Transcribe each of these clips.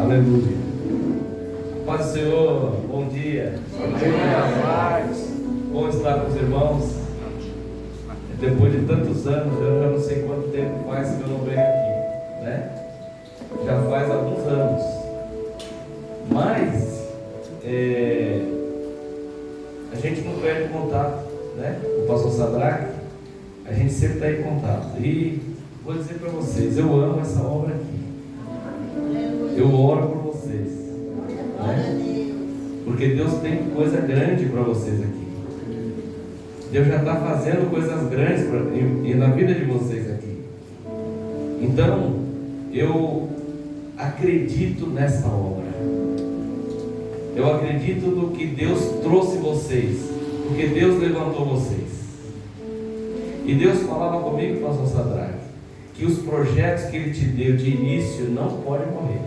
Aleluia. Paz do Senhor, bom dia. Bom dia. Bom estar com os irmãos. Depois de tantos anos, eu já não sei quanto tempo faz que eu não venho aqui, né? Já faz alguns anos. Mas a gente não perde contato, né? O pastor Sadraque, a gente sempre está em contato. E vou dizer para vocês, eu amo essa obra aqui. Eu oro por vocês, né? Porque Deus tem coisa grande para vocês aqui. Deus já está fazendo coisas grandes na vida de vocês aqui. Então, eu acredito nessa obra. Eu acredito no que Deus trouxe vocês, porque Deus levantou vocês. E Deus falava comigo, pastor Sadraque, que os projetos que Ele te deu de início não podem morrer.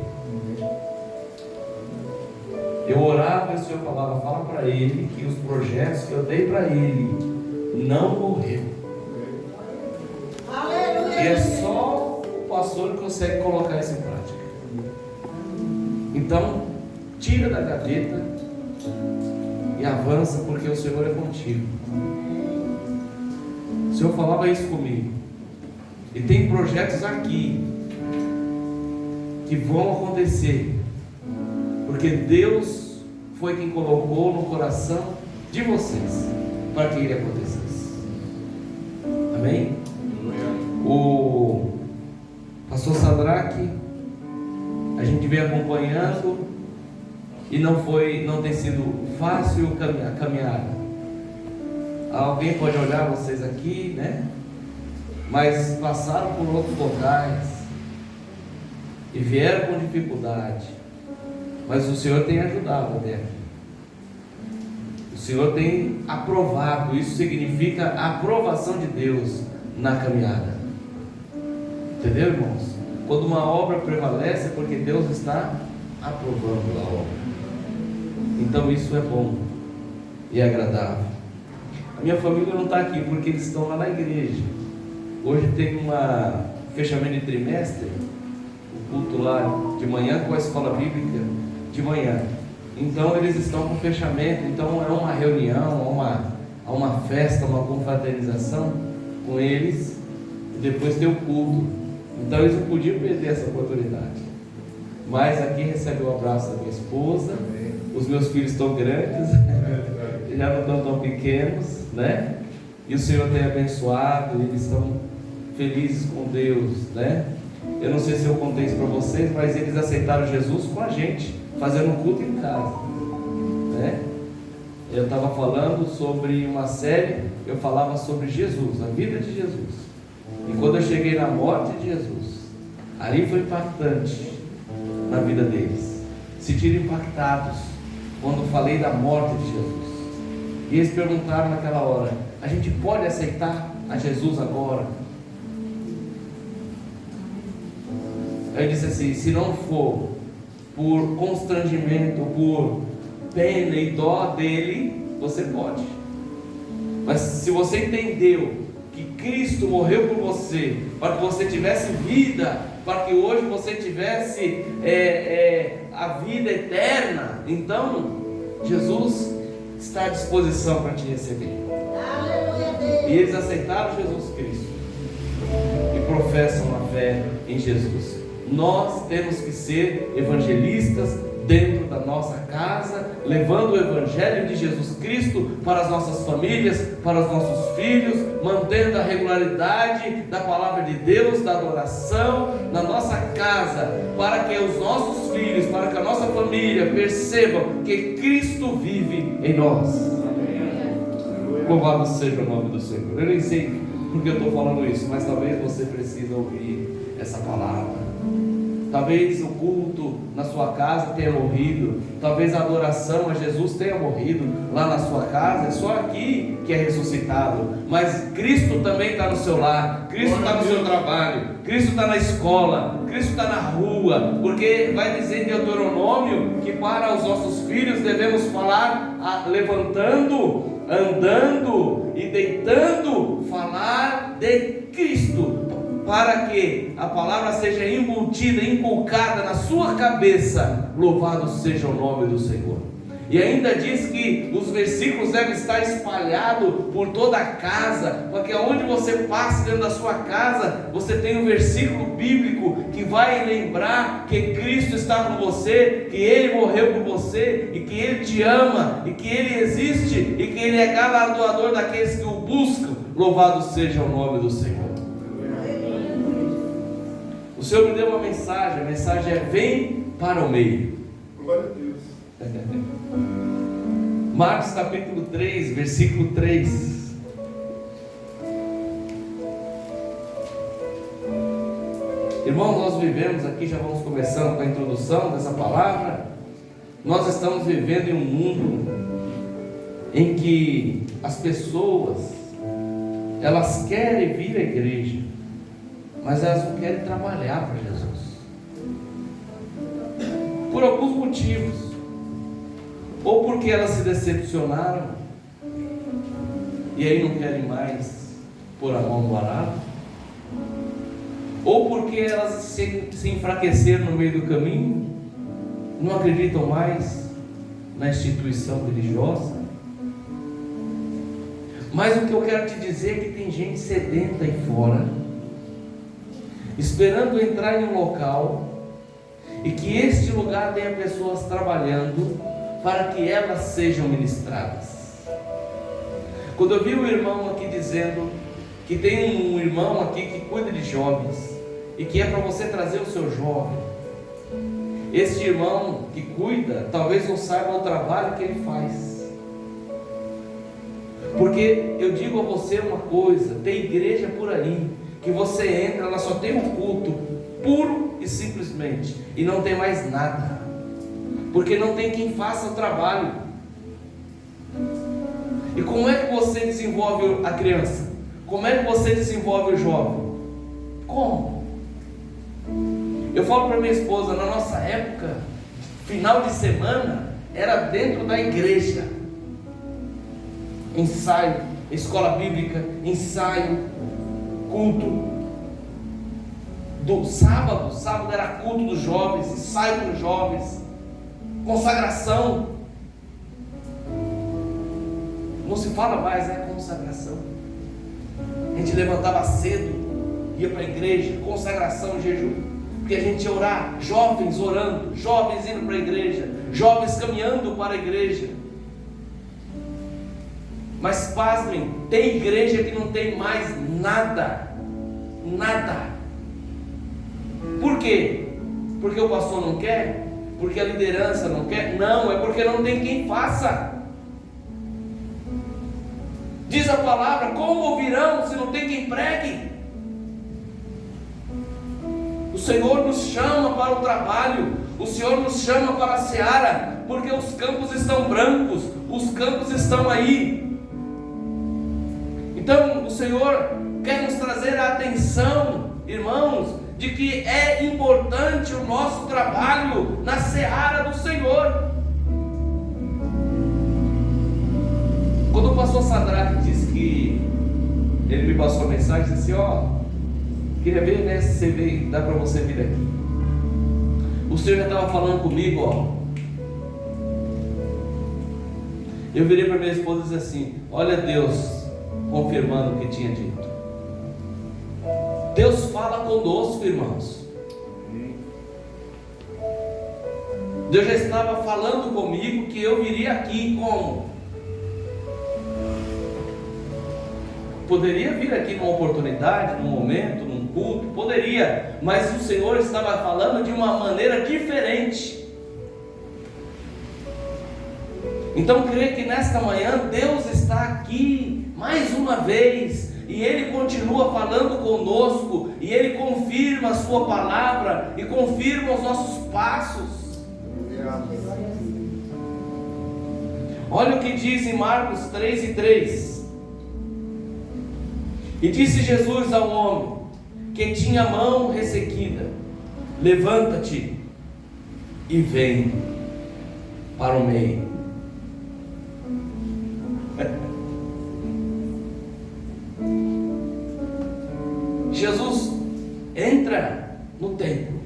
Eu orava e o Senhor falava, fala para ele que os projetos que eu dei para ele não morreram. E é só o pastor que consegue colocar isso em prática. Então, tira da gaveta e avança, porque o Senhor é contigo. O Senhor falava isso comigo. E tem projetos aqui que vão acontecer, porque Deus foi quem colocou no coração de vocês para que ele acontecesse. Amém? O pastor Sadraque, a gente vem acompanhando e não tem sido fácil a caminhada. Alguém pode olhar vocês aqui, né? Mas passaram por outros locais e vieram com dificuldade. Mas o Senhor tem ajudado até aqui. O Senhor tem aprovado. Isso significa a aprovação de Deus na caminhada. Entendeu, irmãos? Quando uma obra prevalece é porque Deus está aprovando a obra. Então isso é bom e agradável. A minha família não está aqui porque eles estão lá na igreja. Hoje tem um fechamento de trimestre, o culto lá de manhã com a escola bíblica de manhã. Então eles estão com fechamento, então é uma reunião, uma festa, uma confraternização com eles, e depois tem o culto. Então eles não podiam perder essa oportunidade. Mas aqui recebe o abraço da minha esposa. Os meus filhos estão grandes, já não estão tão pequenos, né? E o Senhor tem abençoado, eles estão felizes com Deus, né? Eu não sei se eu contei isso para vocês, mas eles aceitaram Jesus com a gente, fazendo um culto em casa, né? Eu estava falando sobre uma série, eu falava sobre Jesus, a vida de Jesus. E quando eu cheguei na morte de Jesus, ali foi impactante na vida deles. Se sentiram impactados quando falei da morte de Jesus. E eles perguntaram naquela hora, a gente pode aceitar a Jesus agora? Eu disse assim, se não for por constrangimento, por pena e dó dele, você pode. Mas se você entendeu que Cristo morreu por você, para que você tivesse vida, para que hoje você tivesse a vida eterna, então Jesus está à disposição para te receber. E eles aceitaram Jesus Cristo e professam a fé em Jesus. Nós temos que ser evangelistas dentro da nossa casa, levando o Evangelho de Jesus Cristo para as nossas famílias, para os nossos filhos, mantendo a regularidade da palavra de Deus, da adoração na nossa casa, para que os nossos filhos, para que a nossa família percebam que Cristo vive em nós. Louvado seja o nome do Senhor. Eu nem sei porque eu estou falando isso, mas talvez você precise ouvir essa palavra. Talvez o culto na sua casa tenha morrido, talvez a adoração a Jesus tenha morrido lá na sua casa. É só aqui que é ressuscitado, mas Cristo também está no seu lar, Cristo está no seu trabalho, Cristo está na escola, Cristo está na rua, porque vai dizer em Deuteronômio que para os nossos filhos devemos falar levantando, andando e deitando, falar de Cristo, para que a palavra seja embutida, inculcada na sua cabeça. Louvado seja o nome do Senhor. E ainda diz que os versículos devem estar espalhados por toda a casa, para que aonde você passe dentro da sua casa, você tenha um versículo bíblico que vai lembrar que Cristo está com você, que Ele morreu por você, e que Ele te ama, e que Ele existe, e que Ele é galardoador daqueles que o buscam. Louvado seja o nome do Senhor. O Senhor me deu uma mensagem, a mensagem é: vem para o meio. Glória a Deus. Marcos capítulo 3, versículo 3. Irmãos, nós vivemos aqui, já vamos começando com a introdução dessa palavra. Nós estamos vivendo em um mundo em que as pessoas, elas querem vir à igreja, mas elas não querem trabalhar para Jesus, por alguns motivos. Ou porque elas se decepcionaram e aí não querem mais pôr a mão no arado, ou porque elas se enfraqueceram no meio do caminho, não acreditam mais na instituição religiosa. Mas o que eu quero te dizer é que tem gente sedenta aí fora, esperando entrar em um local, e que este lugar tenha pessoas trabalhando para que elas sejam ministradas. Quando eu vi um irmão aqui dizendo que tem um irmão aqui que cuida de jovens, e que é para você trazer o seu jovem, este irmão que cuida talvez não saiba o trabalho que ele faz. Porque eu digo a você uma coisa: tem igreja por aí que você entra, ela só tem um culto puro e simplesmente, e não tem mais nada, porque não tem quem faça o trabalho. E como é que você desenvolve a criança? Como é que você desenvolve o jovem? Como? Eu falo para minha esposa, na nossa época, final de semana era dentro da igreja, ensaio, escola bíblica, ensaio, culto. Do sábado era culto dos jovens, ensaio para os jovens, consagração. Não se fala mais, consagração. A gente levantava cedo, ia para a igreja, consagração, jejum, porque a gente ia orar, jovens orando, jovens indo para a igreja, jovens caminhando para a igreja. Mas pasmem, tem igreja que não tem mais nada. Por quê? Porque o pastor não quer? Porque a liderança não quer? Não, é porque não tem quem faça. Diz a palavra: como ouvirão se não tem quem pregue? O Senhor nos chama para o trabalho, o Senhor nos chama para a seara, porque os campos estão brancos, os campos estão aí. Então o Senhor quer nos trazer a atenção, irmãos, de que é importante o nosso trabalho na seara do Senhor. Quando o pastor Sadraque disse que ele me passou a mensagem, disse assim: queria ver, se você veio, dá para você vir aqui. O Senhor já estava falando comigo, Eu virei para minha esposa e disse assim: olha Deus confirmando o que tinha dito. Deus fala conosco, irmãos. Deus já estava falando comigo que eu viria aqui como? Poderia vir aqui numa oportunidade, num momento, num culto, poderia, mas o Senhor estava falando de uma maneira diferente. Então creio que nesta manhã Deus está aqui mais uma vez, e Ele continua falando conosco, e Ele confirma a sua palavra, e confirma os nossos passos. Olha o que diz em Marcos 3:3. E disse Jesus ao homem que tinha a mão ressequida: levanta-te e vem para o meio. Jesus entra no templo.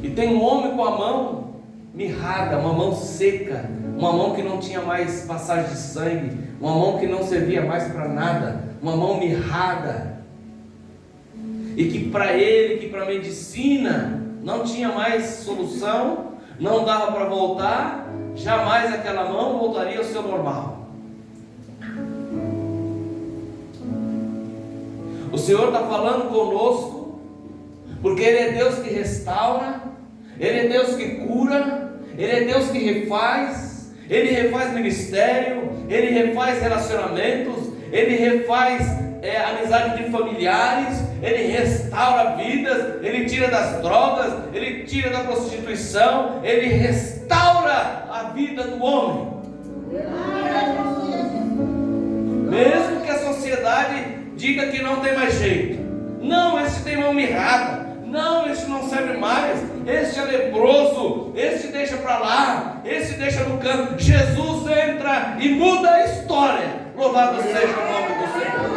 E tem um homem com a mão mirrada, uma mão seca, uma mão que não tinha mais passagem de sangue, uma mão que não servia mais para nada, uma mão mirrada, e que para ele, que para a medicina não tinha mais solução, não dava para voltar, jamais aquela mão voltaria ao seu normal. O Senhor está falando conosco, porque Ele é Deus que restaura, Ele é Deus que cura, Ele é Deus que refaz, Ele refaz ministério, Ele refaz relacionamentos, Ele refaz amizade de familiares, Ele restaura vidas, Ele tira das drogas, Ele tira da prostituição, Ele restaura a vida do homem. Mesmo que a sociedade diga que não tem mais jeito, não, esse tem mão mirrada, não, esse não serve mais, esse é leproso, esse deixa para lá, esse deixa no canto. Jesus entra e muda a história. Louvado seja o nome do Senhor.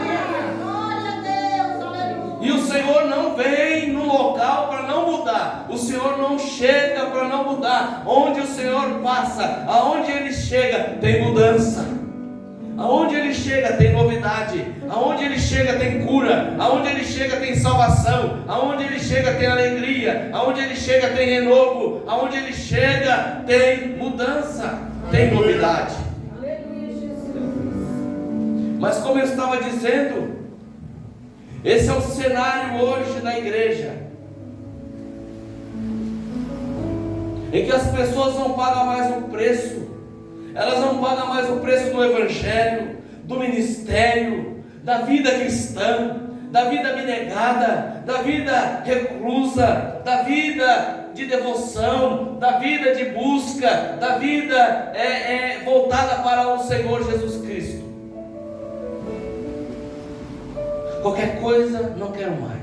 E o Senhor não vem no local para não mudar, o Senhor não chega para não mudar. Onde o Senhor passa, aonde Ele chega, tem mudança. Aonde Ele chega tem novidade, aonde Ele chega tem cura, aonde Ele chega tem salvação, aonde Ele chega tem alegria, aonde Ele chega tem renovo, aonde Ele chega tem mudança, tem novidade. Mas como eu estava dizendo, esse é o cenário hoje da igreja, em que as pessoas não pagam mais o preço. Elas não pagam mais o preço do evangelho, do ministério, da vida cristã, da vida abnegada, da vida reclusa, da vida de devoção, da vida de busca, da vida voltada para o Senhor Jesus Cristo. Qualquer coisa, não quero mais.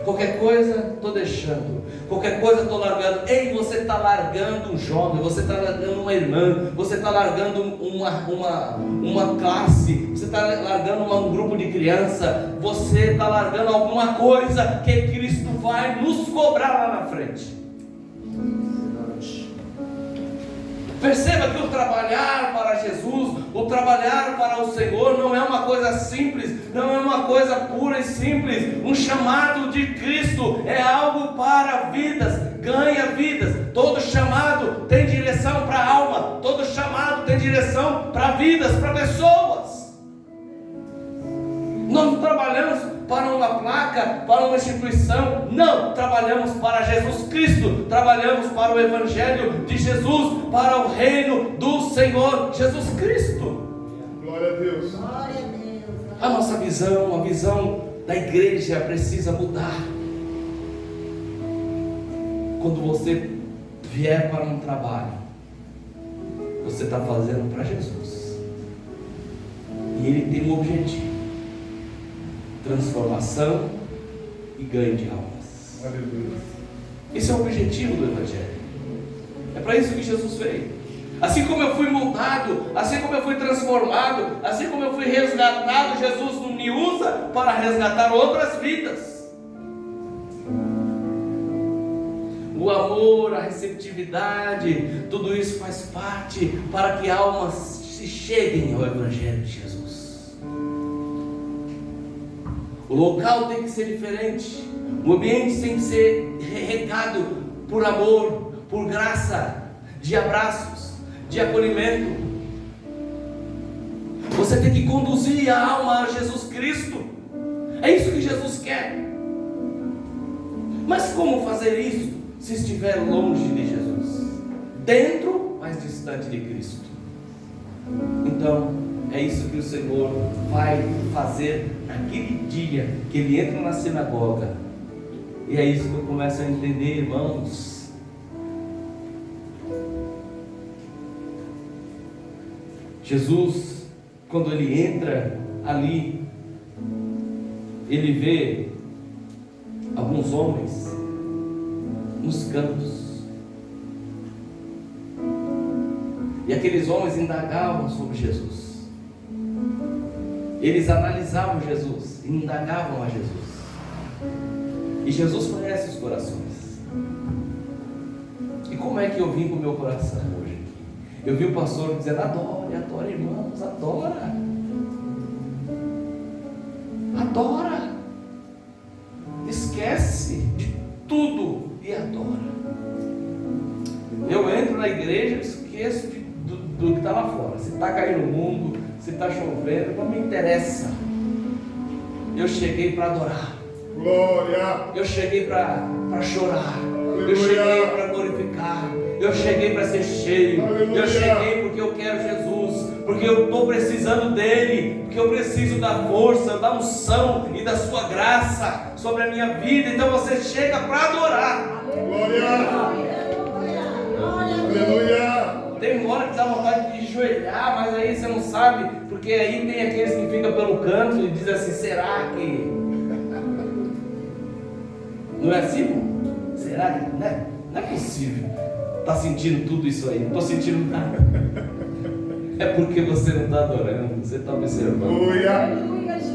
Qualquer coisa, estou deixando. Qualquer coisa, estou largando. Ei, você está largando um jovem, você está largando uma irmã, você está largando uma classe, você está largando um grupo de criança, você está largando alguma coisa que Cristo vai nos cobrar lá na frente. Perceba que o trabalhar para Jesus, o trabalhar para o Senhor não é uma coisa simples, não é uma coisa pura e simples. Um chamado de Cristo é algo para vidas, ganha vidas. Todo chamado tem direção para a alma, todo chamado tem direção para vidas, para pessoas. Nós não trabalhamos para uma placa, para uma instituição, não, trabalhamos para Jesus Cristo, trabalhamos para o Evangelho de Jesus, para o reino do Senhor Jesus Cristo. Glória a Deus. A nossa visão, a visão da igreja precisa mudar. Quando você vier para um trabalho, você está fazendo para Jesus, e Ele tem um objetivo: transformação e ganho de almas. Aleluia. Esse é o objetivo do Evangelho. É para isso que Jesus veio. Assim como eu fui mudado, assim como eu fui transformado, assim como eu fui resgatado, Jesus me usa para resgatar outras vidas. O amor, a receptividade, tudo isso faz parte para que almas se cheguem ao Evangelho de Jesus. O local tem que ser diferente, o ambiente tem que ser regado por amor, por graça, de abraços, de acolhimento. Você tem que conduzir a alma a Jesus Cristo. É isso que Jesus quer. Mas como fazer isso se estiver longe de Jesus? Dentro, mas distante de Cristo. Então, é isso que o Senhor vai fazer naquele dia que Ele entra na sinagoga. E é isso que eu começo a entender, irmãos. Jesus, quando Ele entra ali, Ele vê alguns homens nos campos. E aqueles homens indagavam sobre Jesus. Eles analisavam Jesus, indagavam a Jesus. E Jesus conhece os corações. E como é que eu vim com o meu coração hoje? Eu vi o pastor dizendo: adore, adore, irmãos, adora. Adora. Esquece de tudo e adora. Eu entro na igreja e esqueço do que está lá fora. Se está caindo o mundo, se está chovendo, não me interessa. Eu cheguei para adorar. Glória. Eu cheguei para chorar. Aleluia. Eu cheguei para glorificar. Eu cheguei para ser cheio. Aleluia. Eu cheguei porque eu quero Jesus. Porque eu estou precisando dele. Porque eu preciso da força, da unção e da sua graça sobre a minha vida. Então você chega para adorar. Glória. Aleluia. Tem hora que dá vontade de ajoelhar, mas aí você não sabe, porque aí tem aqueles que ficam pelo canto e dizem assim: será que... Não é assim, irmão? Será que... Não é possível. Está sentindo tudo isso aí? Não estou sentindo nada. É porque você não está adorando, você está observando. Aleluia.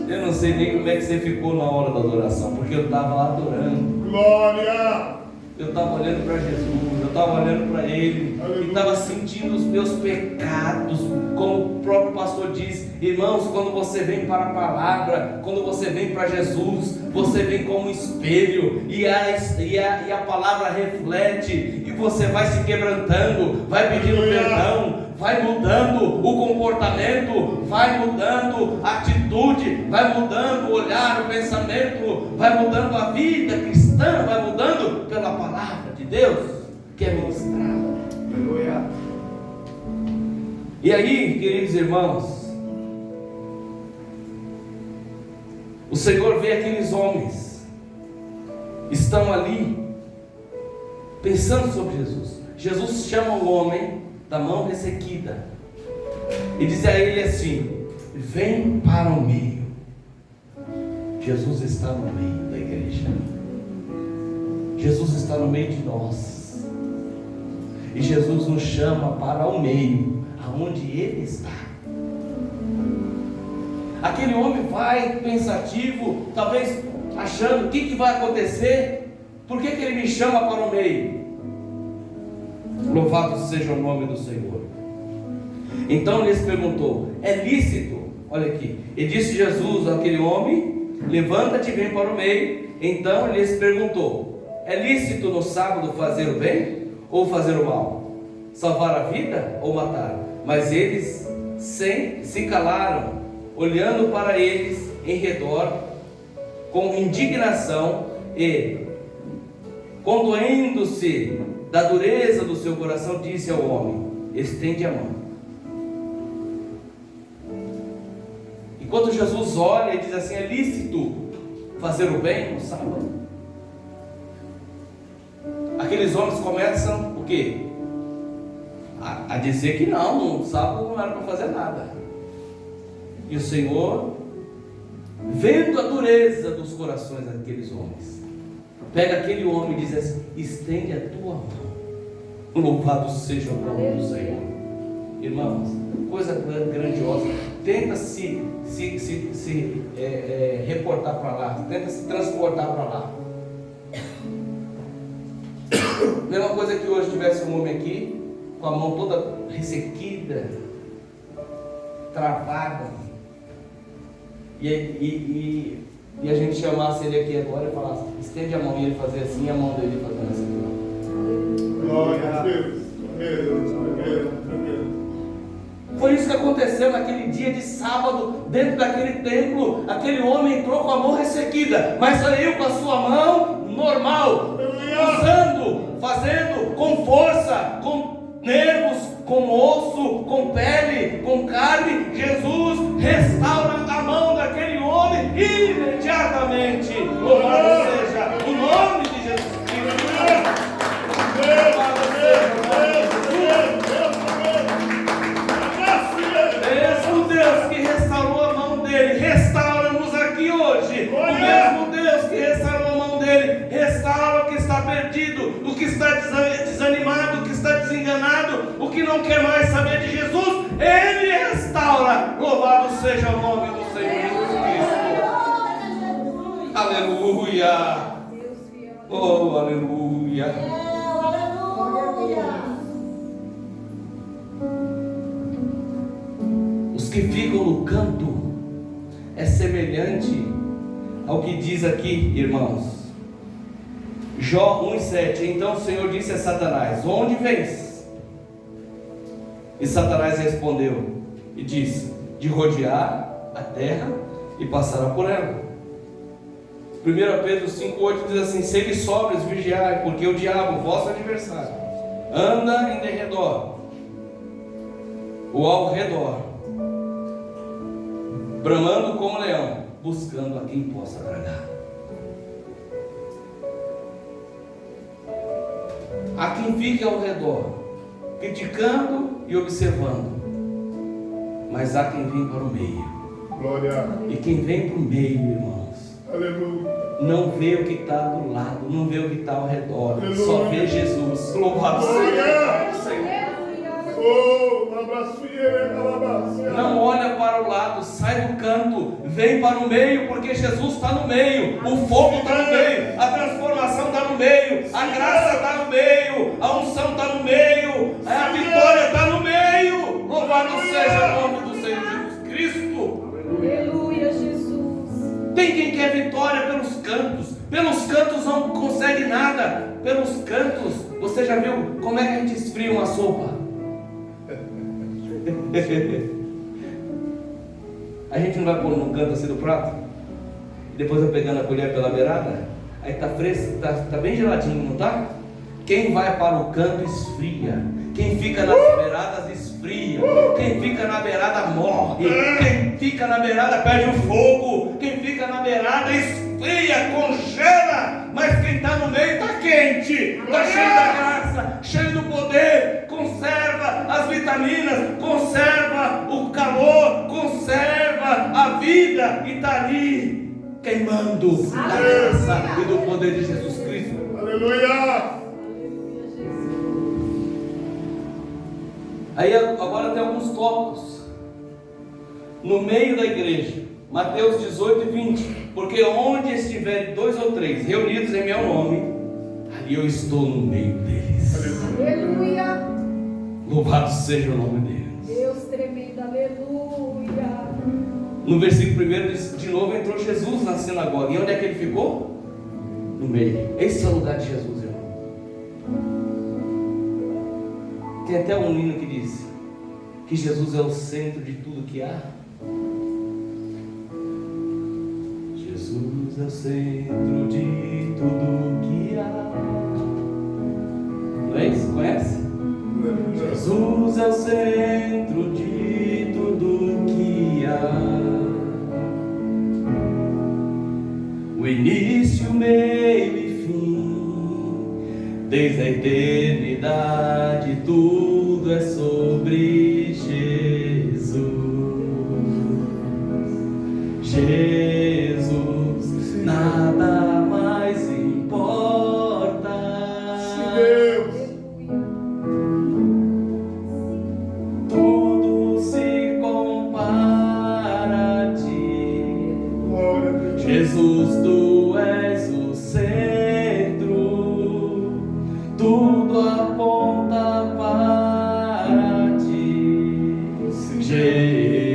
Eu não sei nem como é que você ficou na hora da adoração, porque eu estava lá adorando. Glória. Eu estava olhando para Jesus, eu estava olhando para Ele, e estava sentindo os meus pecados, como o próprio pastor diz: irmãos, quando você vem para a palavra, quando você vem para Jesus, você vem como um espelho, e a palavra reflete, e você vai se quebrantando, vai pedindo perdão, vai mudando o comportamento, vai mudando a atitude, vai mudando o olhar, o pensamento, vai mudando a vida cristã, vai mudando pela palavra de Deus que é ministrada. Aleluia. E aí, queridos irmãos, o Senhor vê aqueles homens, estão ali pensando sobre Jesus. Jesus chama o homem da mão ressequida e diz a ele assim: vem para o meio. Jesus está no meio da igreja. Jesus está no meio de nós. E Jesus nos chama para o meio, aonde Ele está. Aquele homem vai pensativo, talvez achando: o que vai acontecer? Por que Ele me chama para o meio? Louvado seja o nome do Senhor. Então lhes perguntou: é lícito? Olha aqui. E disse Jesus àquele homem: levanta-te e vem para o meio. Então lhes perguntou: é lícito no sábado fazer o bem ou fazer o mal? Salvar a vida ou matar? Mas eles se calaram, olhando para eles em redor com indignação e, condoendo-se da dureza do seu coração, disse ao homem: estende a mão. Enquanto Jesus olha e diz assim: é lícito fazer o bem no sábado? Aqueles homens começam o quê? A dizer que não, no sábado não era para fazer nada. E o Senhor, vendo a dureza dos corações daqueles homens, pega aquele homem e diz assim: estende a tua mão. Louvado seja o nome do Senhor. Irmãos, coisa grandiosa. Tenta se reportar para lá, tenta se transportar para lá. Mesma coisa que hoje tivesse um homem aqui com a mão toda ressequida, travada, e a gente chamasse ele aqui agora e falasse: estende a mão, e ele fazia assim, e a mão dele fazendo assim. Glória a Deus. Amém. Foi isso que aconteceu naquele dia de sábado, dentro daquele templo. Aquele homem entrou com a mão ressequida, mas saiu com a sua mão normal, usando, fazendo com força, com nervos, com osso, com pele, com carne. Jesus restaura a mão daquele homem imediatamente. Louvado seja o nome de Jesus Cristo. Louvado seja o nome de Jesus. Mesmo Deus que restaurou a mão dele, restaura-nos aqui hoje. O mesmo Deus que restaurou a mão dele, restaura o que está perdido, o que está desanimado, o que está desenganado, o que não quer mais saber de Jesus. Ele restaura. Louvado seja o nome do Senhor Jesus Cristo. Aleluia. Oh, aleluia. Os que ficam no canto é semelhante ao que diz aqui, irmãos. Jó 1,7. Então o Senhor disse a Satanás: onde vens? E Satanás respondeu e disse: de rodear a terra e passará por ela. 1 Pedro 5,8 diz assim: sede sóbrios, vigiai, porque o diabo, vosso adversário, anda em derredor, ou ao redor, bramando como leão, buscando a quem possa tragar. Há quem fique ao redor, criticando e observando, mas há quem vem para o meio. Glória. E quem vem para o meio, irmãos, Aleluia. não vê o que está do lado, não vê o que está ao redor, Aleluia. só vê Jesus. Louvado seja o Senhor. Oh, abraço e alabança. Não olha para o lado, sai do canto, vem para o meio, porque Jesus está no meio, o fogo está no meio, a transformação está no meio, a graça está no meio, a unção está no meio, a vitória está no meio. Louvado seja o nome do Senhor Jesus Cristo. Aleluia, Jesus. Tem quem quer vitória pelos cantos não consegue nada, pelos cantos. Você já viu como é que a gente esfria uma sopa? A gente não vai pôr no canto assim do prato e depois vai pegando a colher pela beirada, aí tá fresco, tá bem geladinho, não tá? Quem vai para o canto esfria, quem fica nas beiradas esfria, quem fica na beirada morre, quem fica na beirada perde o fogo, quem fica na beirada esfria, congela, mas quem está no meio está quente, está cheio da graça, cheio do poder, conserva as vitaminas, conserva o calor, conserva a vida e está ali queimando da graça e do poder de Jesus Cristo. Aleluia. Aí agora tem alguns tópicos no meio da igreja. Mateus 18:20. Porque onde estiverem 2 ou 3 reunidos em meu nome, ali eu estou no meio deles. Aleluia. Louvado seja o nome deles. Deus tremendo, aleluia. No versículo 1 diz, de novo entrou Jesus na sinagoga. E onde é que ele ficou? No meio. Esse é o lugar de Jesus, irmão. Tem até um hino que diz que Jesus é o centro de tudo que há. Jesus é o centro de tudo que há. Não é isso? Conhece? Jesus é o centro de tudo que há. O início, meio e fim, desde a eternidade, tudo é sobre Jesus. Jesus, nada mais importa. Deus. Tudo se compara a ti. Glória a Deus. Jesus, tu és o centro, tudo aponta para ti, Jesus.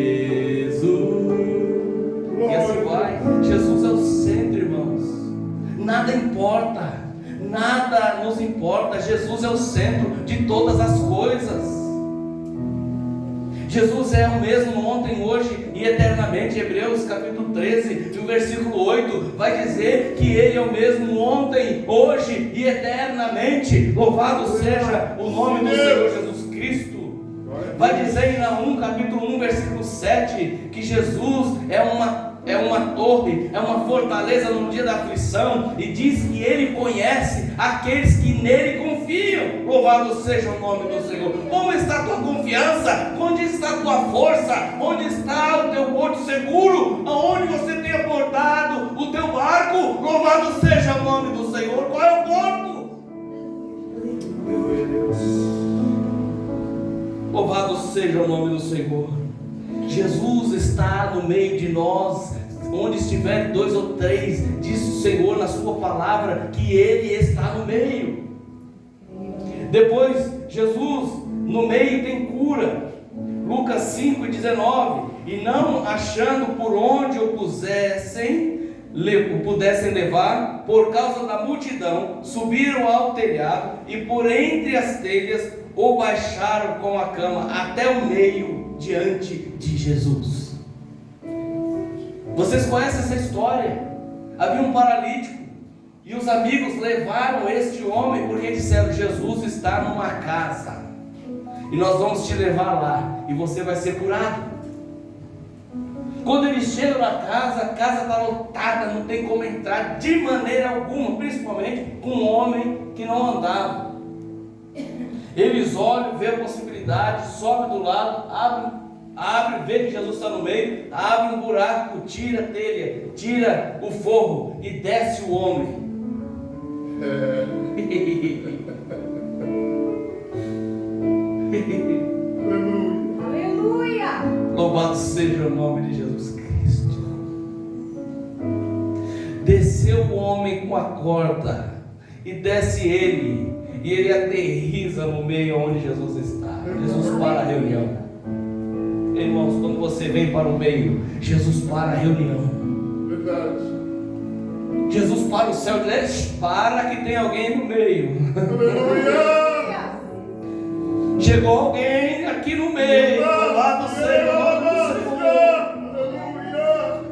E assim vai. Jesus é o centro, irmãos. Nada importa, nada nos importa. Jesus é o centro de todas as coisas. Jesus é o mesmo ontem, hoje e eternamente. Hebreus capítulo 13, no versículo 8, vai dizer que Ele é o mesmo ontem, hoje e eternamente. Louvado seja o nome do Senhor Jesus Cristo. Vai dizer em Naum capítulo 1, versículo 7, que Jesus é uma torre, é uma fortaleza no dia da aflição, e diz que Ele conhece aqueles que nele confiam. Louvado seja o nome do Senhor. Como está a tua confiança? Onde está a tua força? Onde está o teu porto seguro? Aonde você tem aportado o teu barco? Louvado seja o nome do Senhor. Qual é o porto? Louvado seja o nome do Senhor. Jesus está está no meio de nós. Onde estiver 2 ou 3, diz o Senhor na sua palavra que Ele está no meio. Depois, Jesus no meio tem cura. Lucas 5:19. E não achando por onde o pudessem levar, por causa da multidão, subiram ao telhado e por entre as telhas o baixaram com a cama até o meio diante de Jesus. Vocês conhecem essa história? Havia um paralítico e os amigos levaram este homem porque disseram: Jesus está numa casa e nós vamos te levar lá e você vai ser curado. Quando eles chegam na casa, a casa está lotada, não tem como entrar de maneira alguma, principalmente com um homem que não andava. Eles olham, vê a possibilidade, sobe do lado, abre, vê que Jesus está no meio, abre um buraco, tira a telha, tira o forro e desce o homem. Aleluia. Louvado seja o nome de Jesus Cristo. Desceu o homem com a corda e desce ele, e ele aterriza no meio onde Jesus está. Jesus para a reunião. Irmãos, quando você vem para o meio, Jesus para a reunião. Verdade. Jesus para o céu e diz: para que tem alguém no meio. Aleluia. Chegou alguém aqui no meio. Louvado seja o nome do Senhor. Aleluia.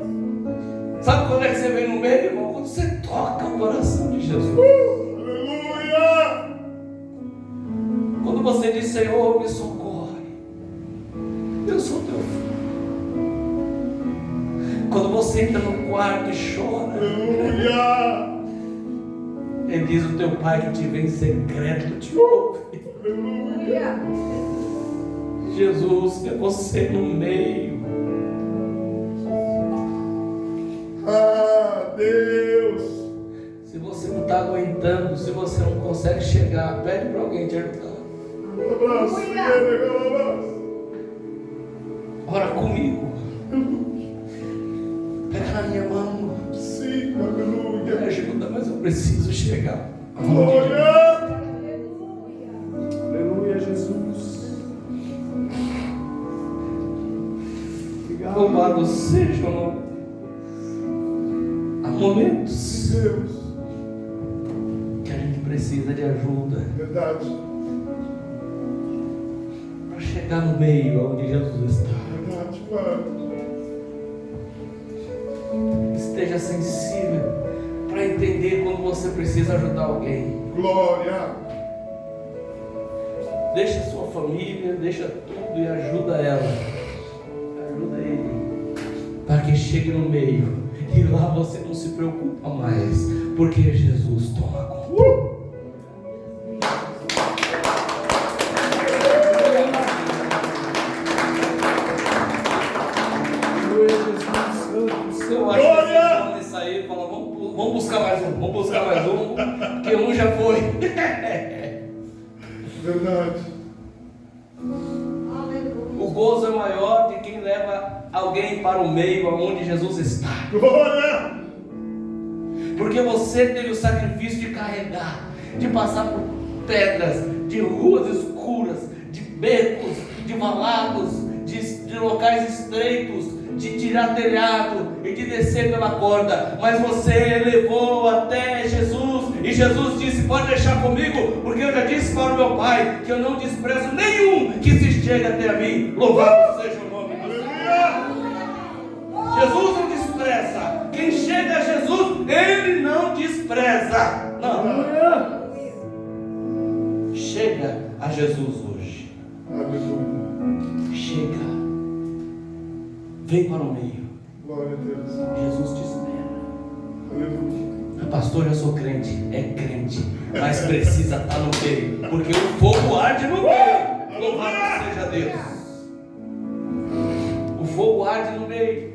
Sabe quando é que você vem no meio, irmão? Quando você toca o coração de Jesus. Aleluia. Quando você diz: Senhor, me socorre, eu sou teu filho. Quando você entra no quarto e chora, Aleluia. Ele diz: o teu pai que te vê em secreto te ouve. Aleluia. Jesus, é você no meio. Ah, Deus. Se você não está aguentando, se você não consegue chegar, pede para alguém te ajudar. Abraço. Ora comigo. Pega na minha mão. Sim, Me aleluia. ajuda, mas eu preciso chegar. Glória. Aleluia. Aleluia, Jesus. Obrigado. Louvado seja o nome. Há momentos Deus. que a gente precisa de ajuda Verdade. para chegar no meio onde Jesus está. Verdade, Pai. Esteja sensível para entender quando você precisa ajudar alguém. Glória. Deixa a sua família, deixa tudo e ajuda ela. Ajuda ele para que chegue no meio e lá você não se preocupa mais, porque Jesus toma conta. Eu acho que vocês vão sair e falar: vamos buscar mais um, porque um já foi. Verdade. O gozo é maior de quem leva alguém para o meio aonde Jesus está. Glória. Porque você teve o sacrifício de carregar, de passar por pedras, de ruas escuras, de becos, de valados, de locais estreitos, de tirar telhado e de descer pela corda, mas você levou até Jesus, e Jesus disse: pode deixar comigo, porque eu já disse para o meu Pai que eu não desprezo nenhum que se chega até a mim. Louvado seja o nome do Senhor. Jesus não despreza. Quem chega a Jesus, Ele não despreza. Não. Chega a Jesus hoje. Aleluia. Chega. Vem para o meio. Glória a Deus. Jesus te espera. Aleluia. Pastor, eu sou crente. É crente, mas precisa estar no meio, porque o fogo arde no meio. Louvado seja Deus. O fogo arde no meio.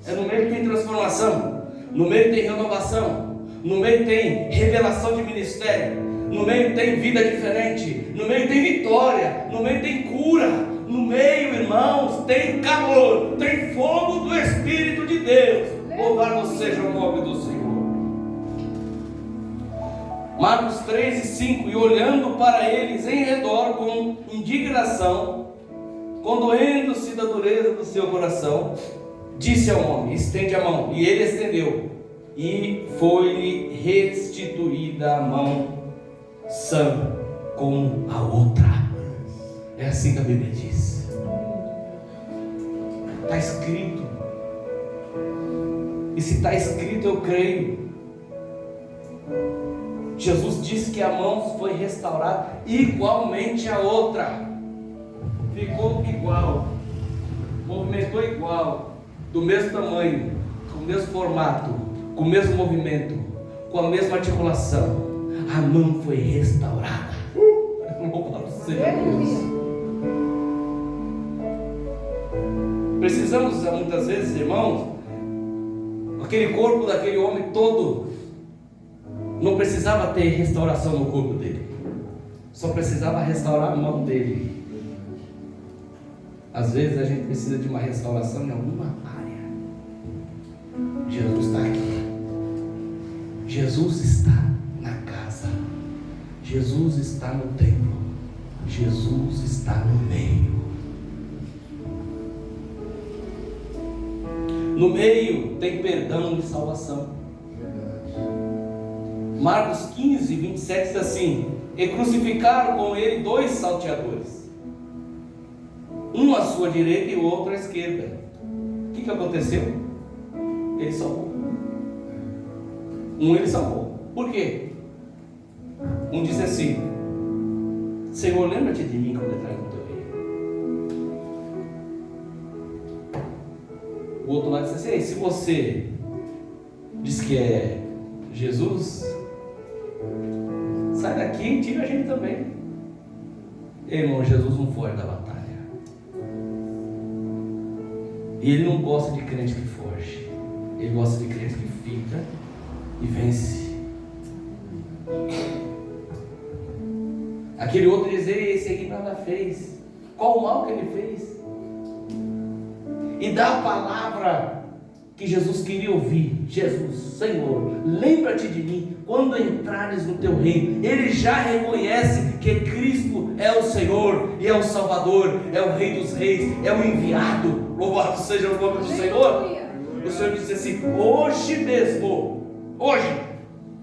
É no meio que tem transformação, no meio tem renovação, no meio tem revelação de ministério, no meio tem vida diferente, no meio tem vitória, no meio tem cura. no meio, irmãos, tem calor, tem fogo do Espírito de Deus. Louvado seja o nome do Senhor. Marcos 3:5, e olhando para eles em redor com indignação, condoendo-se da dureza do seu coração, disse ao homem: estende a mão. E ele estendeu, e foi-lhe restituída a mão sã como a outra. É assim que a Bíblia diz. Está escrito. E se está escrito, eu creio. Jesus disse que a mão foi restaurada igualmente a outra. Ficou igual. Movimentou igual. Do mesmo tamanho. Com o mesmo formato. Com o mesmo movimento. Com a mesma articulação. A mão foi restaurada. Louvado seja Deus. Precisamos muitas vezes, irmãos, aquele corpo daquele homem todo não precisava ter restauração no corpo dele, só precisava restaurar a mão dele. Às vezes a gente precisa de uma restauração em alguma área. Jesus está aqui. Jesus está na casa. Jesus está no templo. Jesus está no meio. No meio tem perdão e salvação. Marcos 15:27 diz assim: e crucificaram com ele 2 salteadores, um à sua direita e o outro à esquerda. O que aconteceu? Ele salvou. Ele salvou. Por quê? Um disse assim: Senhor, lembra-te de mim quando entrar no teu reino. O outro lado disse assim: se você diz que é Jesus, sai daqui e tira a gente também. Irmão, Jesus não foge da batalha. E ele não gosta de crente que foge. Ele gosta de crente que fica e vence. Aquele outro dizer: esse aqui nada fez. Qual o mal que ele fez? E dá a palavra que Jesus queria ouvir: Jesus, Senhor, lembra-te de mim quando entrares no teu reino. Ele já reconhece que Cristo é o Senhor e é o Salvador, é o Rei dos Reis, é o enviado. Louvado seja o nome do Senhor. O Senhor disse assim: hoje mesmo, hoje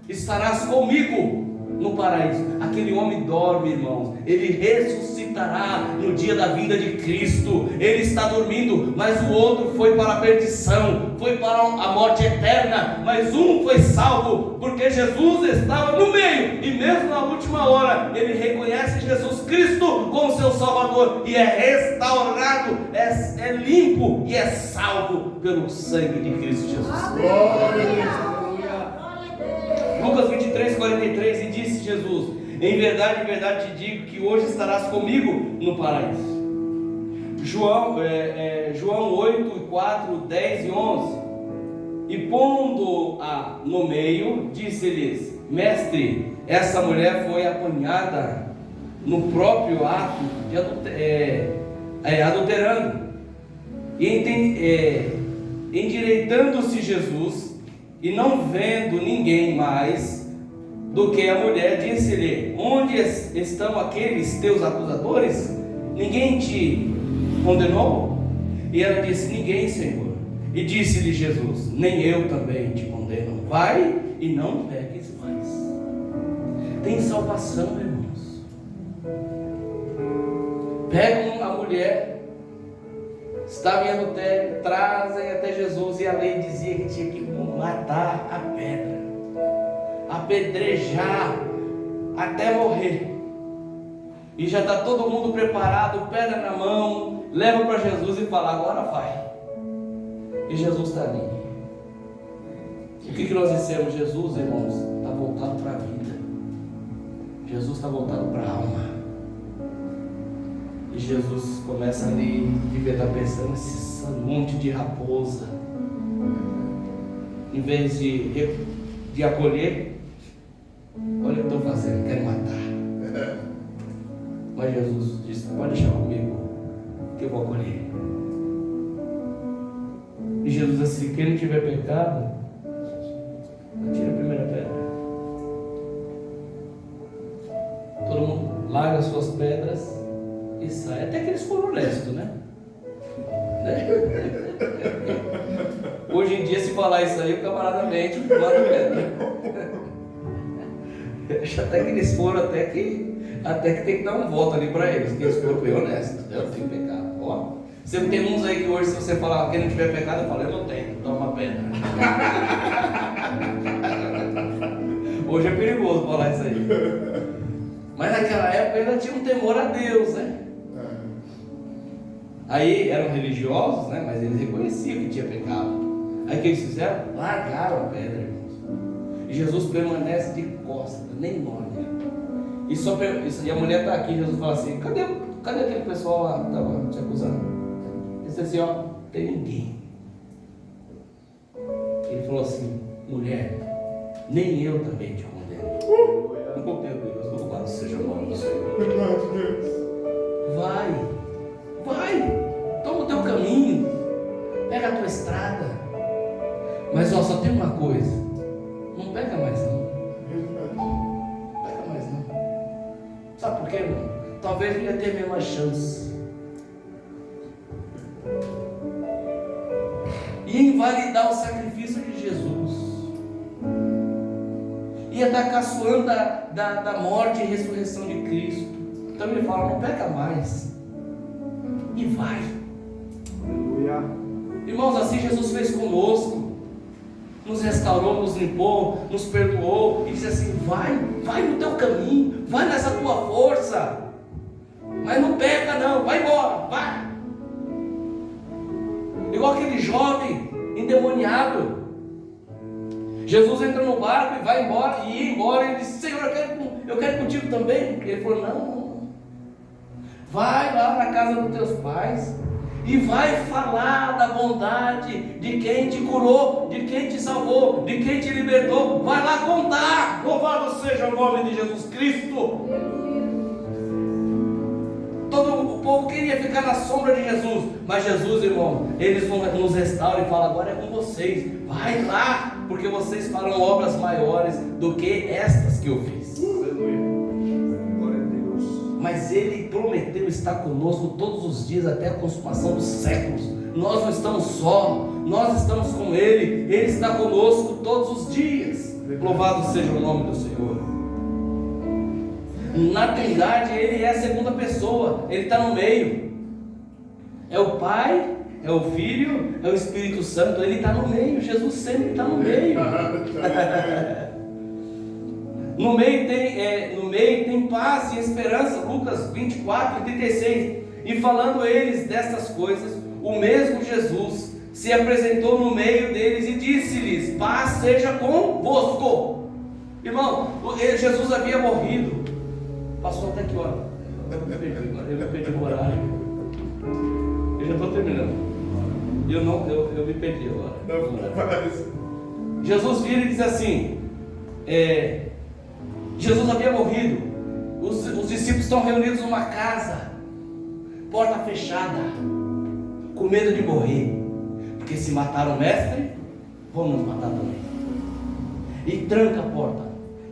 estarás comigo no paraíso. Aquele homem dorme, irmãos. Ele ressuscitará no dia da vinda de Cristo. Ele está dormindo, mas o outro foi para a perdição, foi para a morte eterna, mas um foi salvo, porque Jesus estava no meio, e mesmo na última hora, ele reconhece Jesus Cristo como seu Salvador, e é restaurado, é limpo, e é salvo pelo sangue de Cristo Jesus. Lucas 23:43, e disse Jesus: em verdade te digo que hoje estarás comigo no paraíso. João 8:4, 10 e 11. E pondo-a no meio, disse-lhes: mestre, essa mulher foi apanhada no próprio ato de adulterando. E endireitando-se Jesus, e não vendo ninguém mais do que a mulher, disse-lhe: onde estão aqueles teus acusadores? Ninguém te condenou? E ela disse: ninguém, Senhor. E disse-lhe Jesus: nem eu também te condeno. Vai e não peques mais. Tem salvação, irmãos. Pegam a mulher, estava em adultério, trazem até Jesus, e a lei dizia que tinha que matar a pedra, apedrejar até morrer. E já está todo mundo preparado, pedra na mão, leva para Jesus e fala: agora vai. E Jesus está ali. O que nós dissemos? Jesus, irmãos, está voltado para a vida. Jesus está voltado para a alma. E Jesus começa ali, devia estar pensando: esse monte de raposa, em vez de acolher, olha o que estou fazendo, quero matar. Mas Jesus disse: pode deixar comigo, que eu vou acolher. E Jesus disse assim: quem não tiver pecado, atira a primeira pedra. Todo mundo larga as suas pedras e sai. Até que eles foram honestos, né? Hoje em dia, se falar isso aí, o camarada mente, manda pedra. Até que eles foram, até que tem que dar um voto ali para eles, que eles foram bem honestos. Eu tenho pecado. Ó, sempre tem uns aí que hoje, se você falar quem não tiver pecado, eu falo: eu não tenho, toma uma pedra. Hoje é perigoso falar isso aí. Mas naquela época ainda tinha um temor a Deus, né? Aí eram religiosos, né? Mas eles reconheciam que tinha pecado. Aí o que eles fizeram? Largaram a pedra, irmãos. E Jesus permanece de costas, nem olha. E a mulher está aqui. Jesus fala assim: cadê aquele pessoal lá que estava te acusando? Ele disse assim: ó, não tem ninguém. Ele falou assim: mulher, nem eu também te condeno. Não condeno, Deus, louvado seja o nome do Senhor. Vai, toma o teu caminho, pega a tua estrada. Mas ó, só tem uma coisa: não pega mais não. Pega mais não. Sabe por quê, irmão? Talvez não ia ter a mesma chance. Ia invalidar o sacrifício de Jesus. Ia estar caçoando da morte e ressurreição de Cristo. Então ele fala: não peca mais. E vai. Aleluia. Irmãos, assim Jesus fez conosco. Nos restaurou, nos limpou, nos perdoou. E disse assim: vai no teu caminho, vai nessa tua força. Mas não peca não, vai embora, vai. Igual aquele jovem endemoniado. Jesus entra no barco e vai embora, e ia embora. Ele disse: Senhor, eu quero ir contigo também. Ele falou: não. Vai lá na casa dos teus pais e vai falar da bondade de quem te curou, de quem te salvou, de quem te libertou. Vai lá contar. Louvado seja o nome de Jesus Cristo. Todo o povo queria ficar na sombra de Jesus, mas Jesus, irmão, eles nos restauram e falam: agora é com vocês. Vai lá, porque vocês farão obras maiores do que estas que eu fiz. Mas Ele prometeu estar conosco todos os dias até a consumação dos séculos. Nós não estamos só, nós estamos com Ele. Ele está conosco todos os dias. Louvado seja o nome do Senhor. Na Trindade Ele é a segunda pessoa. Ele está no meio. É o Pai, é o Filho, é o Espírito Santo. Ele está no meio. Jesus sempre está no meio. No meio tem paz e esperança. Lucas 24, 36. E falando eles destas coisas, o mesmo Jesus se apresentou no meio deles e disse-lhes: paz seja convosco. Irmão, Jesus havia morrido. Passou até que hora? Eu me perdi o horário. Eu já estou terminando. Eu me perdi agora. Jesus vira e diz assim: Jesus havia morrido. Os discípulos estão reunidos numa casa, porta fechada, com medo de morrer, porque se mataram o mestre, vão nos matar também. E tranca a porta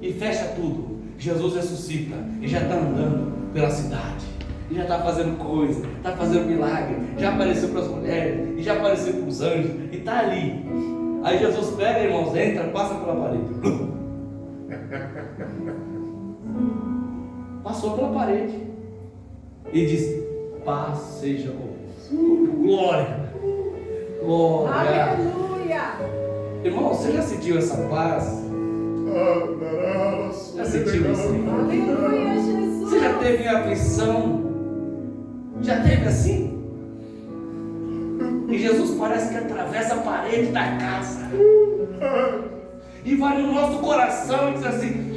e fecha tudo. Jesus ressuscita e já está andando pela cidade, e já está fazendo coisa, está fazendo milagre, já apareceu para as mulheres, e já apareceu para os anjos, e está ali. Aí Jesus pega, irmãos, entra, passa pela parede. Passou pela parede e disse: paz seja convosco. Glória. Aleluia. Irmão, você já sentiu essa paz? Já sentiu isso? Aleluia, Jesus. Você já teve aflição? Já teve assim? E Jesus parece que atravessa a parede da casa e vai no nosso coração e diz assim: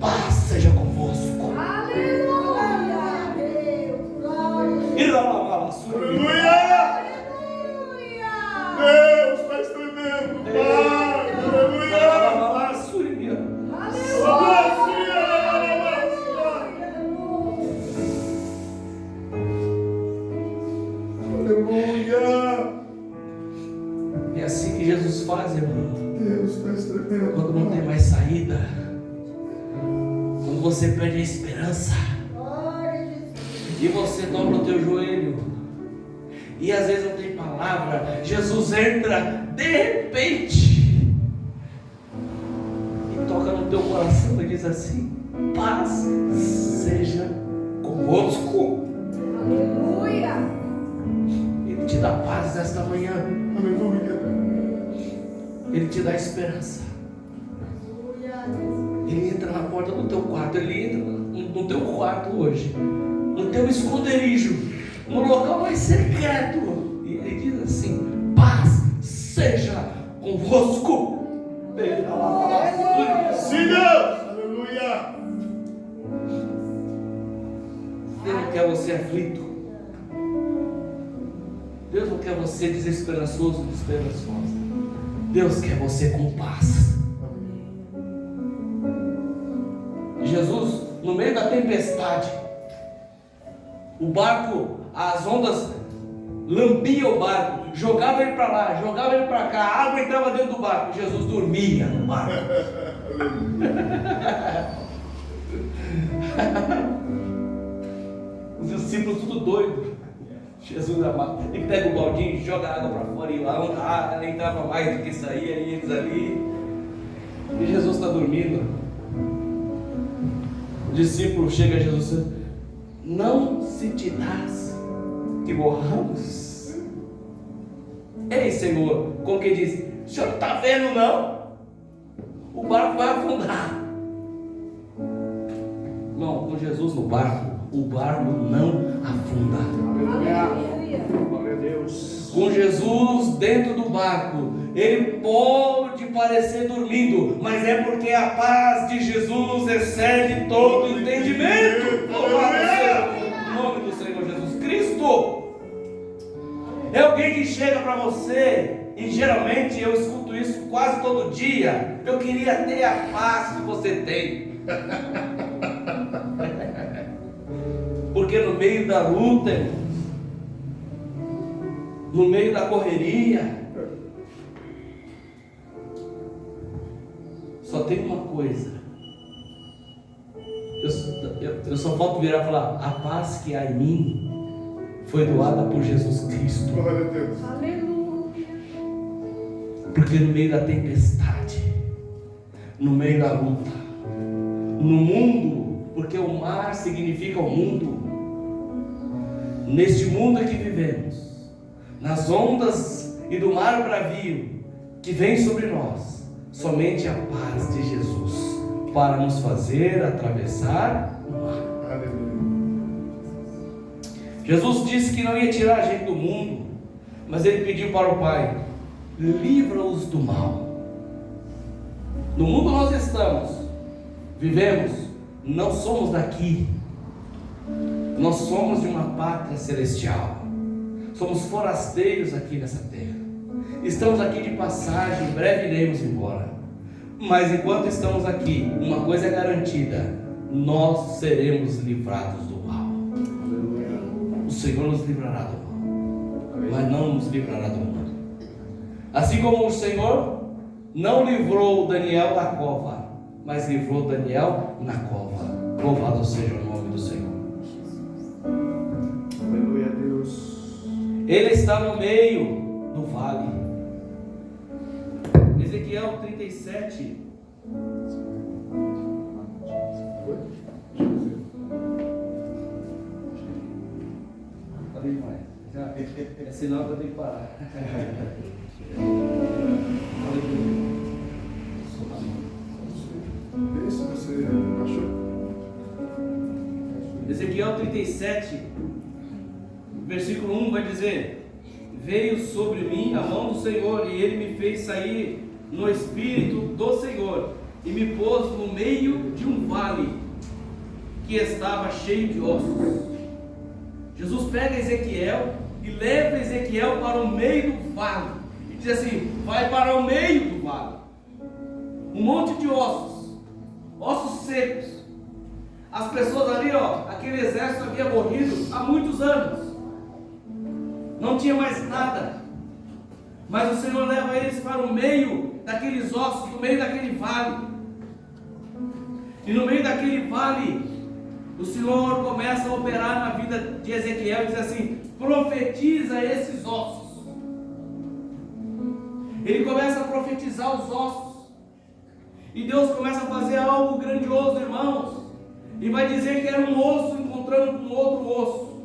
paz seja convosco. Aleluia, Deus. Glória. E lá, Aleluia! Deus está estendendo. Pai, aleluia! tem mais saída, quando você perde a esperança, e você dobra o teu joelho, e às vezes não tem palavra, Jesus entra de repente, e toca no teu coração e diz assim: paz seja convosco. Aleluia. Ele te dá paz nesta manhã. Aleluia. Ele te dá esperança. Ele entra na porta do teu quarto. Ele entra no teu quarto hoje, no teu esconderijo, no local mais secreto, e ele diz assim: paz seja convosco. Sim, Deus. Aleluia. Deus não quer você aflito. Deus não quer você desesperançoso, desesperançosa. Deus quer você com paz. Jesus, no meio da tempestade, o barco, as ondas lambiam o barco, jogava ele para lá, jogava ele para cá, a água entrava dentro do barco, Jesus dormia no barco. Os discípulos tudo doido. Jesus amado, ele pega o baldinho, joga a água para fora e lá entrava mais do que saía, e eles ali, e Jesus está dormindo. O discípulo chega a Jesus e diz: não se te dás que morramos? Ei, Senhor, como que diz, o senhor não está vendo não? O barco vai afundar. Não, com Jesus no barco, o barco não afunda. Aleluia. Glória a Deus. Com Jesus dentro do barco, ele pode parecer dormindo, mas é porque a paz de Jesus excede todo entendimento. Louvado seja o nome do Senhor Jesus Cristo. É alguém que chega para você, e geralmente eu escuto isso quase todo dia: eu queria ter a paz que você tem. Porque no meio da luta, irmãos, no meio da correria, só tem uma coisa. Eu só falta virar e falar: a paz que há em mim foi doada por Jesus Cristo. Glória a Deus. Aleluia. Porque no meio da tempestade, no meio da luta, no mundo, porque o mar significa o mundo, neste mundo em que vivemos, nas ondas e do mar bravio que vem sobre nós, somente a paz de Jesus para nos fazer atravessar o mar. Aleluia. Jesus disse que não ia tirar a gente do mundo, mas ele pediu para o Pai: livra-os do mal. No mundo nós estamos, vivemos, não somos daqui, nós somos de uma pátria celestial, somos forasteiros aqui nessa terra, estamos aqui de passagem, em breve iremos embora, mas enquanto estamos aqui, uma coisa é garantida: nós seremos livrados do mal. O Senhor nos livrará do mal, mas não nos livrará do mundo. Assim como o Senhor não livrou Daniel da cova, mas livrou Daniel na cova. Louvado seja o nome do Senhor. Aleluia, Deus. Ele está no meio do vale. Ezequiel 37. Falei demais. É sinal que eu tenho que parar. Vê se você achou. Ezequiel 37, versículo 1 vai dizer: veio sobre mim a mão do Senhor, e ele me fez sair no espírito do Senhor, e me pôs no meio de um vale que estava cheio de ossos. Jesus pega Ezequiel e leva Ezequiel para o meio do vale, e diz assim: vai para o meio do vale, um monte de ossos, ossos secos. As pessoas ali, aquele exército havia morrido há muitos anos, não tinha mais nada, mas o Senhor leva eles para o meio daqueles ossos, no meio daquele vale, E no meio daquele vale, o Senhor começa a operar na vida de Ezequiel e diz assim: profetiza esses ossos. Ele começa a profetizar os ossos. E Deus começa a fazer algo grandioso, irmãos. E vai dizer que era um osso encontrando com outro osso.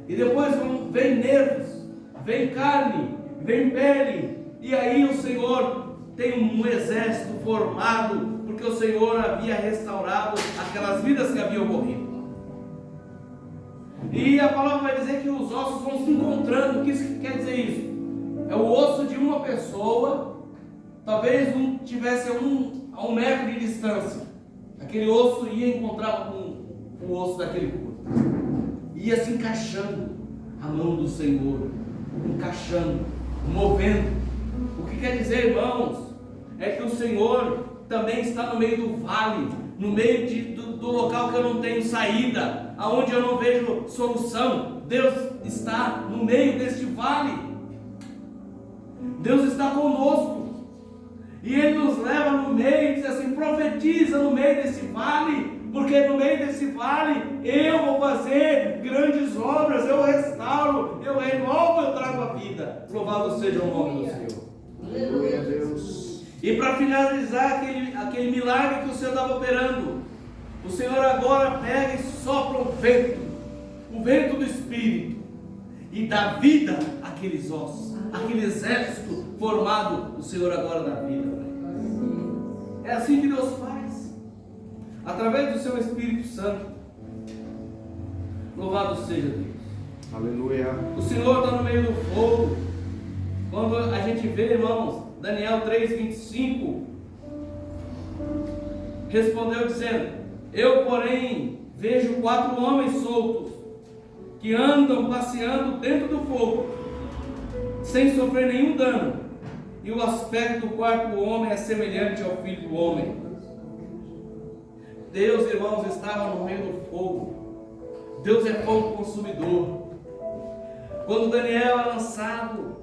E depois vem nervos, vem carne, vem pele. E aí o Senhor tem um exército formado, porque o Senhor havia restaurado aquelas vidas que haviam morrido. E a palavra vai dizer que os ossos vão se encontrando. O que quer dizer isso? É o osso de uma pessoa, talvez um tivesse a 1 metro de distância. Aquele osso ia encontrar com o osso daquele corpo. Ia se encaixando a mão do Senhor, encaixando, movendo. O que quer dizer, irmãos, é que o Senhor também está no meio do vale, no meio do local que eu não tenho saída, aonde eu não vejo solução. Deus está no meio deste vale. Deus está conosco. E Ele nos leva no meio e diz assim: profetiza no meio desse vale, porque no meio desse vale eu vou fazer grandes obras, eu restauro, eu renovo, eu trago a vida. Louvado seja o nome do Senhor. Aleluia a Deus. E para finalizar aquele milagre que o Senhor estava operando, o Senhor agora pega e sopra o vento do Espírito, e dá vida àqueles ossos, aquele exército formado. O Senhor agora dá vida. É assim que Deus faz, através do seu Espírito Santo. Louvado seja Deus. Aleluia. O Senhor está no meio do fogo. Quando a gente vê, irmãos, Daniel 3:25, respondeu dizendo: eu, porém, vejo 4 homens soltos, que andam passeando dentro do fogo, sem sofrer nenhum dano, e o aspecto do 4º homem é semelhante ao Filho do Homem. Deus, irmãos, estava no meio do fogo. Deus é fogo consumidor. Quando Daniel é lançado,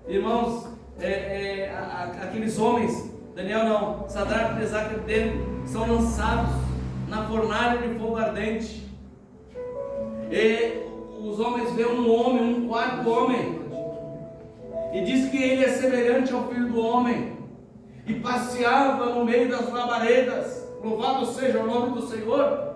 irmãos, aqueles homens, Daniel não, Sadraque, Mesaque e Abednego, são lançados na fornalha de fogo ardente. E os homens veem um 4º homem, e diz que ele é semelhante ao Filho do Homem, e passeava no meio das labaredas. Louvado seja o nome do Senhor.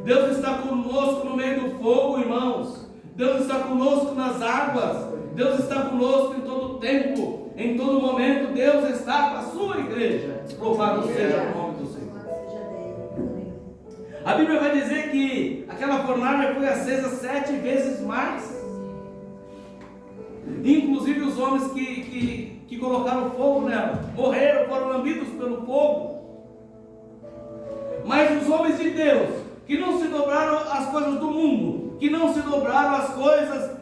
Deus está conosco no meio do fogo, irmãos. Deus está conosco nas águas. Deus está conosco em todo tempo, em todo momento. Deus está com a sua igreja. Louvado seja o nome do Senhor. A Bíblia vai dizer que aquela fornalha foi acesa 7 vezes mais. Inclusive os homens que colocaram fogo nela morreram, foram lambidos pelo fogo. Mas os homens de Deus, que não se dobraram às coisas do mundo, que não se dobraram às coisas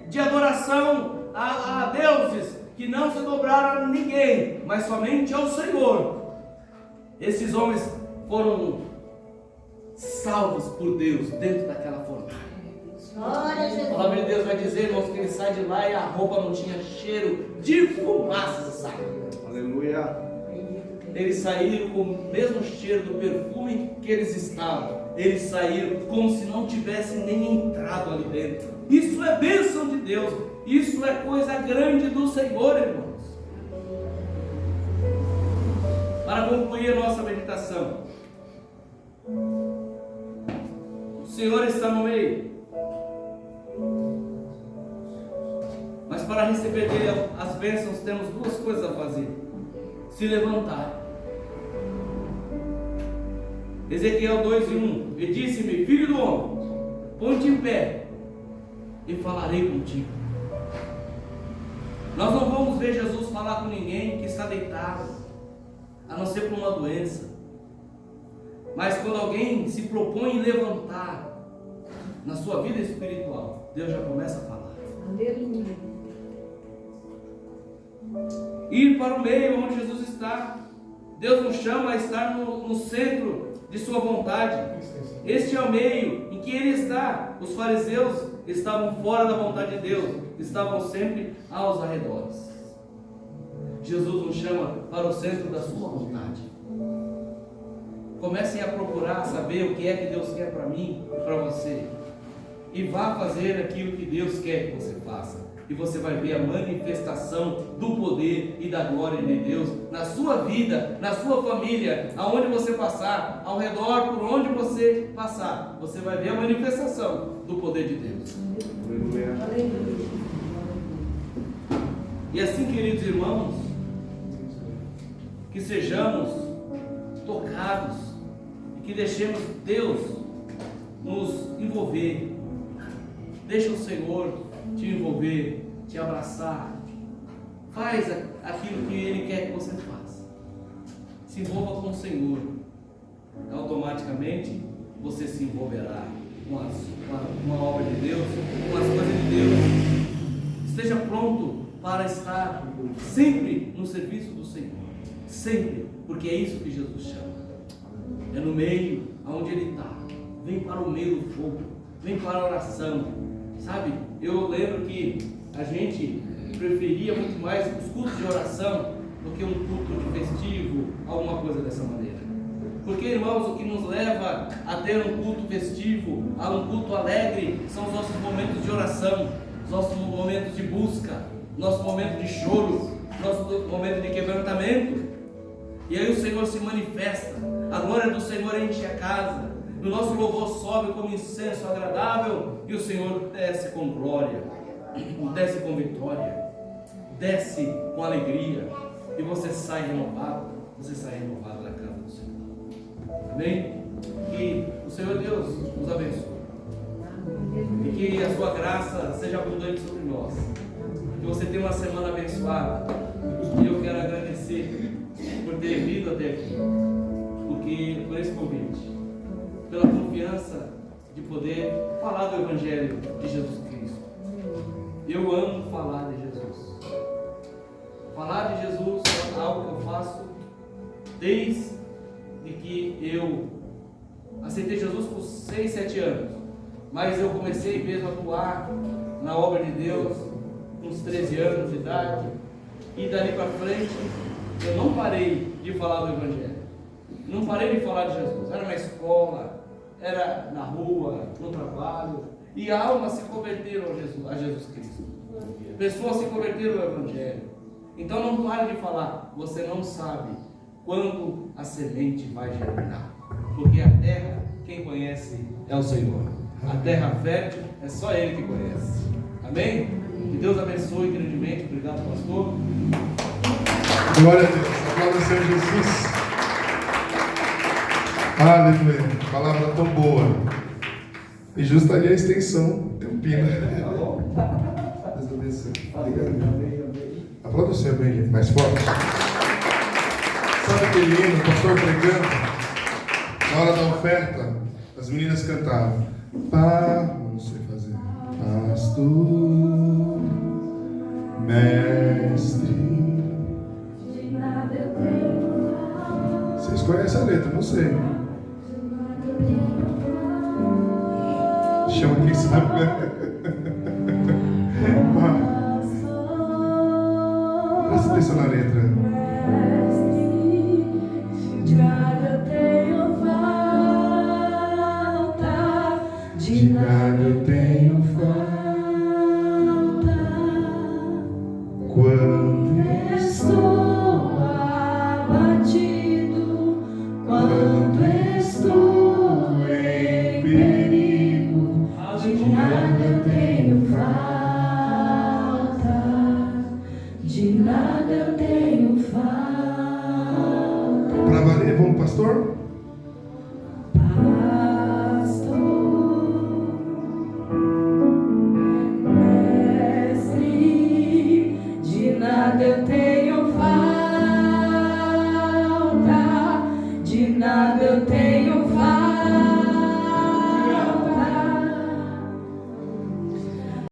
de adoração a deuses, que não se dobraram a ninguém, mas somente ao Senhor, esses homens foram salvos por Deus dentro daquela fornalha. A palavra de Deus vai dizer, irmãos, que ele sai de lá e a roupa não tinha cheiro de fumaça. Aleluia. Eles saíram com o mesmo cheiro do perfume que eles estavam. Eles saíram como se não tivessem nem entrado ali dentro. Isso é bênção de Deus. Isso é coisa grande do Senhor, irmãos. Para concluir a nossa meditação, o Senhor está no meio. Mas para receber dele as bênçãos, temos 2 coisas a fazer: se levantar. Ezequiel 2:1, e disse-me: filho do homem, ponte em pé e falarei contigo. Nós não vamos ver Jesus falar com ninguém que está deitado, a não ser por uma doença. Mas quando alguém se propõe em levantar na sua vida espiritual, Deus já começa a falar. Aleluia. Ir para o meio onde Jesus está. Deus nos chama a estar no centro de sua vontade. Este é o meio em que Ele está. Os fariseus estavam fora da vontade de Deus, estavam sempre aos arredores. Jesus nos chama para o centro da sua vontade. Comecem a procurar saber o que é que Deus quer para mim, para você. E vá fazer aquilo que Deus quer que você faça. E você vai ver a manifestação do poder e da glória de Deus na sua vida, na sua família, aonde você passar, ao redor, por onde você passar. Você vai ver a manifestação do poder de Deus. Aleluia. E assim, queridos irmãos, que sejamos tocados e que deixemos Deus nos envolver. Deixa o Senhor te envolver, te abraçar. Faz aquilo que Ele quer que você faça. Se envolva com o Senhor. Automaticamente você se envolverá com a obra de Deus, com as coisas de Deus. Esteja pronto para estar sempre no serviço do Senhor. Sempre, porque é isso que Jesus chama. É no meio, aonde Ele está. Vem para o meio do fogo. Vem para a oração. Sabe, eu lembro que a gente preferia muito mais os cultos de oração do que um culto de festivo, alguma coisa dessa maneira. Porque, irmãos, o que nos leva a ter um culto festivo, a um culto alegre, são os nossos momentos de oração, os nossos momentos de busca, nosso momento de choro, nosso momento de quebrantamento. E aí o Senhor se manifesta, a glória do Senhor enche a casa. O nosso louvor sobe como incenso agradável e o Senhor desce com glória, desce com vitória, desce com alegria e você sai renovado da casa do Senhor. Amém? Que o Senhor Deus nos abençoe e que a sua graça seja abundante sobre nós. Que você tenha uma semana abençoada e eu quero agradecer por ter vindo até aqui, por esse convite, pela confiança de poder falar do Evangelho de Jesus Cristo. Eu amo falar de Jesus. Falar de Jesus é algo que eu faço desde que eu aceitei Jesus por 6, 7 anos. Mas eu comecei mesmo a atuar na obra de Deus com uns 13 anos de idade. E dali para frente eu não parei de falar do Evangelho. Não parei de falar de Jesus. Era na escola, era na rua, no trabalho. E almas se converteram a Jesus Cristo. Pessoas se converteram ao Evangelho. Então não pare de falar. Você não sabe quando a semente vai germinar. Porque a terra, quem conhece é o Senhor. A terra fértil é só Ele que conhece. Amém? Que Deus abençoe grandemente. Obrigado, pastor. Glória a Deus. Aplauda o Senhor Jesus. Aleluia. Palavra tão boa. E justa ali a extensão. Tem um pino. Deus abençoe. Aplauda o Senhor bem, mais forte. Sabe que lindo, o pastor pregando. Na hora da oferta, as meninas cantavam. Não sei fazer. Pastor, mestre. Vocês conhecem a letra, não sei. Chama quem sabe.